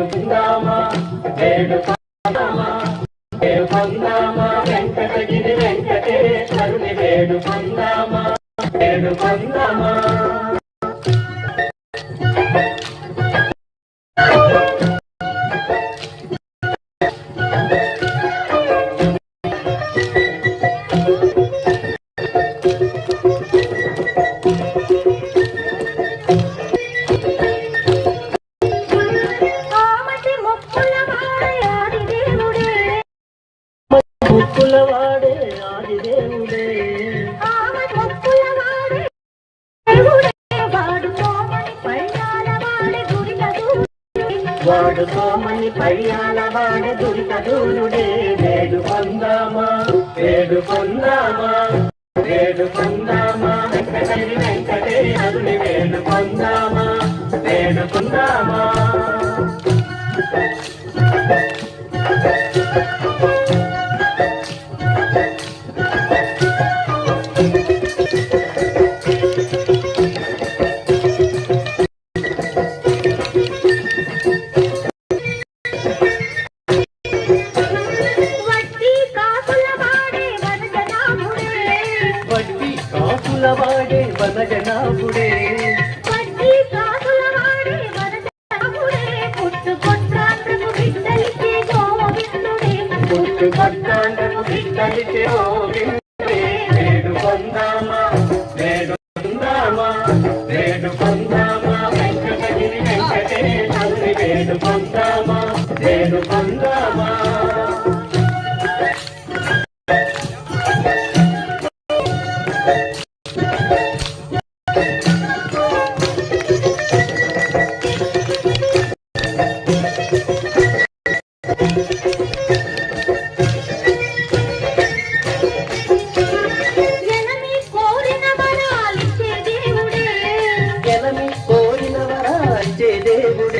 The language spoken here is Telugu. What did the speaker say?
వేడుకుందామా వేడుకుందామా వేడుకుందామా వెంకటగిరి వెంకటేశ్వరుని వేడుకుందామా వేడుకుందామా ముక్కులవాడే ఆదిదేవుడే వాడు సోమని పయ్యాల వాడే దురితదూరుడే వేడుకొందామా వేడుకొందామా వేడుకొందామా వెంకటగిరి వెంకటేశ్వరుని వేడుకొందామా వేడుకొందామా కాకులవాడే వనజనాభుడే పుట్టుకొట్టాండ్రకు బిడ్డలిచే గోవిందుడే వేడుకొందామా వేడుకొందామా వేడుకొందామా వెంకటగిరి వెంకటేశ్వరుని వేడుకొందామా వేడుకొందామా కోరిన వరాలిచ్చే దేవుడే